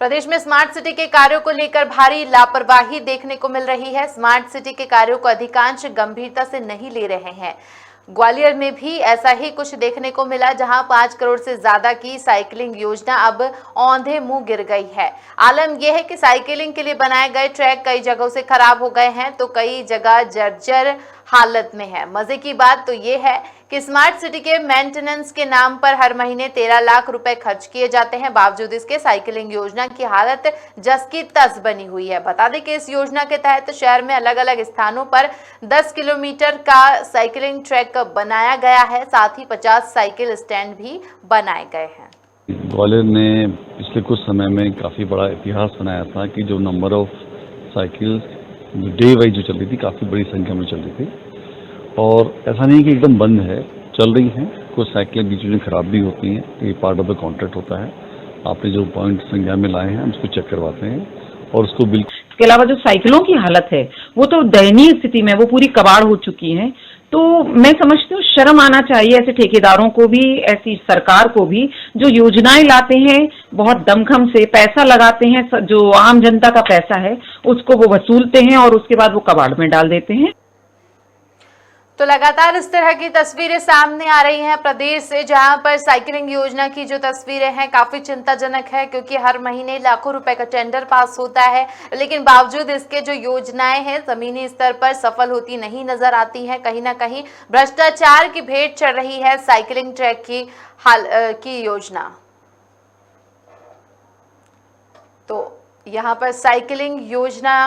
प्रदेश में smart city के कार्यों को लेकर भारी लापरवाही देखने को मिल रही है। स्मार्ट सिटी के कार्यों को अधिकांश गंभीरता से नहीं ले रहे हैं। ग्वालियर में भी ऐसा ही कुछ देखने को मिला, जहां 5 करोड़ से ज्यादा की साइकिलिंग योजना अब औंधे मुंह गिर गई है। आलम यह है कि साइकिलिंग के लिए बनाए गए ट्रैक कई जगहों से खराब हो गए हैं, तो कई जगह जर्जर हालत में है। मजे की बात तो ये है कि स्मार्ट सिटी के मेंटेनेंस के नाम पर हर महीने 13 लाख रुपए खर्च किए जाते हैं। बावजूद इसके साइकिलिंग योजना की हालत जस की तस बनी हुई है। बता दें कि इस योजना के तहत शहर में अलग अलग स्थानों पर 10 किलोमीटर का साइकिलिंग ट्रैक बनाया गया है। साथ ही 50 साइकिल स्टैंड भी बनाए गए हैं। ग्वालियर ने पिछले कुछ समय में काफी बड़ा इतिहास बनाया था कि जो number of cycle day wise जो चल रही थी, काफी बड़ी संख्या में चल रही थी। और ऐसा नहीं कि एकदम बंद है, चल रही हैं। कुछ साइकिलें बीच में खराब भी होती हैं, ये पार्ट ऑफ द कॉन्ट्रैक्ट होता है। आपने जो पॉइंट संज्ञान में लाए हैं, हम उसको चेक करवाते हैं और उसको बिल्कुल। इसके अलावा जो साइकिलों की हालत है वो तो दयनीय स्थिति में, वो पूरी कबाड़ हो चुकी है। तो मैं समझती हूँ शर्म आना चाहिए ऐसे ठेकेदारों को भी, ऐसी सरकार को भी, जो योजनाएं लाते हैं बहुत दमखम से, पैसा लगाते हैं, जो आम जनता का पैसा है उसको वो वसूलते हैं और उसके बाद वो कबाड़ में डाल देते हैं। तो लगातार इस तरह की तस्वीरें सामने आ रही हैं प्रदेश से, जहां पर साइकिलिंग योजना की जो तस्वीरें हैं काफी चिंताजनक है, क्योंकि हर महीने लाखों रुपए का टेंडर पास होता है, लेकिन बावजूद इसके जो योजनाएं हैं जमीनी स्तर पर सफल होती नहीं नजर आती हैं। कहीं ना कहीं भ्रष्टाचार की भेंट चढ़ रही है साइकिलिंग ट्रैक की योजना। तो यहाँ पर साइकिलिंग योजना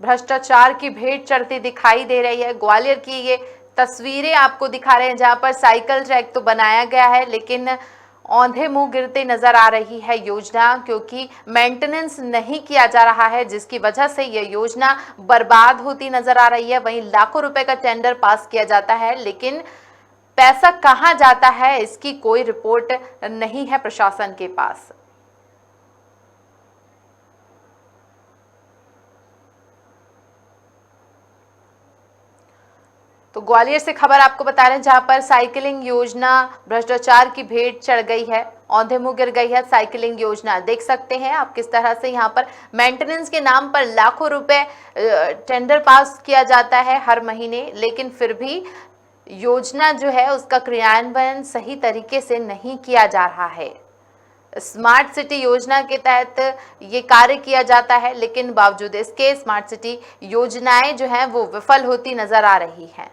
भ्रष्टाचार की भेंट चढ़ती दिखाई दे रही है। ग्वालियर की ये तस्वीरें आपको दिखा रहे हैं, जहां पर साइकिल ट्रैक तो बनाया गया है, लेकिन औंधे मुंह गिरते नजर आ रही है योजना, क्योंकि मेंटेनेंस नहीं किया जा रहा है, जिसकी वजह से ये योजना बर्बाद होती नजर आ रही है। वहीं लाखों रुपए का टेंडर पास किया जाता है, लेकिन पैसा कहां जाता है इसकी कोई रिपोर्ट नहीं है प्रशासन के पास। तो ग्वालियर से खबर आपको बता रहे हैं, जहां पर साइकिलिंग योजना भ्रष्टाचार की भेंट चढ़ गई है, औंधे मुंह गिर गई है साइकिलिंग योजना। देख सकते हैं आप किस तरह से यहां पर मेंटेनेंस के नाम पर लाखों रुपए टेंडर पास किया जाता है हर महीने, लेकिन फिर भी योजना जो है उसका क्रियान्वयन सही तरीके से नहीं किया जा रहा है। स्मार्ट सिटी योजना के तहत ये कार्य किया जाता है, लेकिन बावजूद इसके स्मार्ट सिटी योजनाएं जो हैं वो विफल होती नजर आ रही हैं।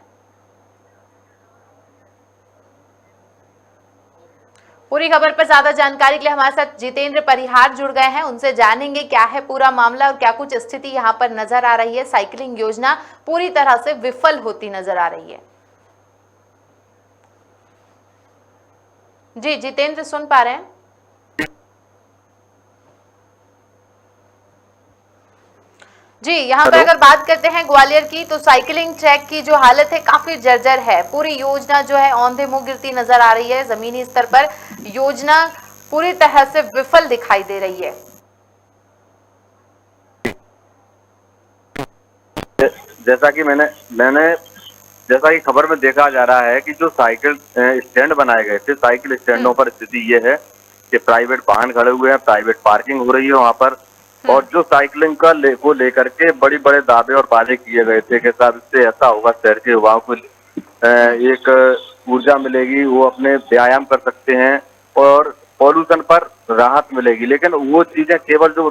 पूरी खबर पर ज्यादा जानकारी के लिए हमारे साथ जितेंद्र परिहार जुड़ गए हैं, उनसे जानेंगे क्या है पूरा मामला और क्या कुछ स्थिति यहाँ पर नजर आ रही है। साइकिलिंग योजना पूरी तरह से विफल होती नजर आ रही है। जी जितेंद्र, सुन पा रहे हैं? जी, यहाँ पर अगर बात करते हैं ग्वालियर की, तो साइकिलिंग ट्रैक की जो हालत है काफी जर्जर है। पूरी योजना जो है औंधे मुंह गिरती नजर आ रही है। जमीनी स्तर पर योजना पूरी तरह से विफल दिखाई दे रही है। जैसा कि खबर में देखा जा रहा है कि जो साइकिल स्टैंड बनाए गए थे, साइकिल स्टैंडों पर स्थिति ये है कि प्राइवेट वाहन खड़े हुए हैं, प्राइवेट पार्किंग हो रही है वहां पर, और जो साइकिलिंग का को लेकर के बड़े बड़े दावे और वादे किए गए थे कि साहब इससे ऐसा होगा, शहर के युवाओं को एक ऊर्जा मिलेगी, वो अपने व्यायाम कर सकते हैं और पॉल्यूशन पर राहत मिलेगी। लेकिन वो चीजें केवल जो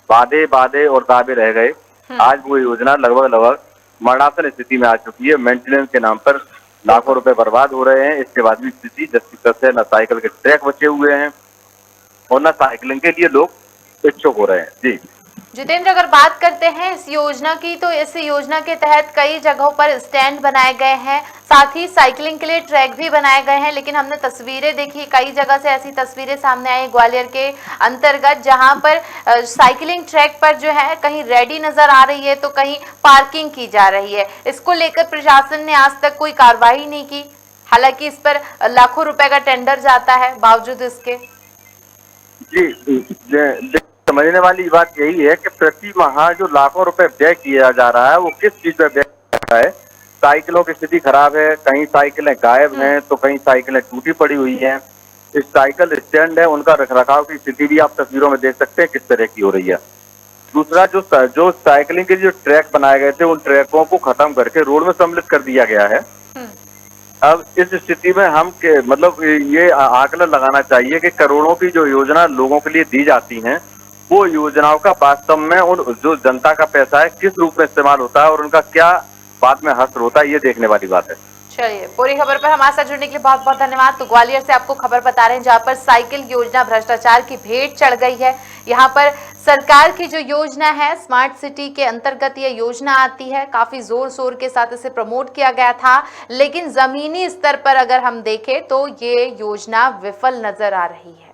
वादे और दावे रह गए। आज वो योजना लगभग मरणासन स्थिति में आ चुकी है। मेंटेनेंस के नाम पर लाखों रुपए बर्बाद हो रहे हैं। इसके बाद भी स्थिति जैसी तैसे, न साइकिल के ट्रैक बचे हुए हैं और न साइकिलिंग के लिए लोग इच्छुक हो रहे हैं। जी जितेंद्र, अगर बात करते हैं इस योजना की, तो इस योजना के तहत कई जगहों पर स्टैंड बनाए गए हैं, साथ ही साइकिलिंग के लिए ट्रैक भी बनाए गए हैं, लेकिन हमने तस्वीरें देखी, कई जगह से ऐसी तस्वीरें सामने आई ग्वालियर के अंतर्गत, जहां पर साइकिलिंग ट्रैक पर जो है कहीं रेडी नजर आ रही है तो कहीं पार्किंग की जा रही है। इसको लेकर प्रशासन ने आज तक कोई कार्रवाई नहीं की, हालांकि इस पर लाखों रुपए का टेंडर जाता है बावजूद इसके। जी, समझने वाली बात यही है कि प्रति माह जो लाखों रुपए व्यय किया जा रहा है वो किस चीज पे व्यय कर रहा है। साइकिलों की स्थिति खराब है, कहीं साइकिलें गायब हैं तो कहीं साइकिलें टूटी पड़ी हुई हैं। साइकिल स्टैंड है उनका रखरखाव की स्थिति भी आप तस्वीरों में देख सकते हैं किस तरह की हो रही है। दूसरा, जो साइकिलिंग के जो ट्रैक बनाए गए थे उन ट्रैकों को खत्म करके रोड में सम्मिलित कर दिया गया है। अब इस स्थिति में हम मतलब ये आकलन लगाना चाहिए कि करोड़ों की जो योजना लोगों के लिए दी जाती हैं, वो योजनाओं का वास्तव में उन जो जनता का पैसा है किस रूप में इस्तेमाल होता है और उनका क्या बाद में हश्र होता है, ये देखने वाली बात है। चलिए, पूरी खबर पर हमारे साथ जुड़ने के लिए बहुत बहुत धन्यवाद। तो ग्वालियर से आपको खबर बता रहे हैं जहां पर साइकिल योजना भ्रष्टाचार की भेंट चढ़ गई है। यहां पर सरकार की जो योजना है स्मार्ट सिटी के अंतर्गत ये योजना आती है, काफी जोर शोर के साथ इसे प्रमोट किया गया था, लेकिन जमीनी स्तर पर अगर हम देखें तो ये योजना विफल नजर आ रही है।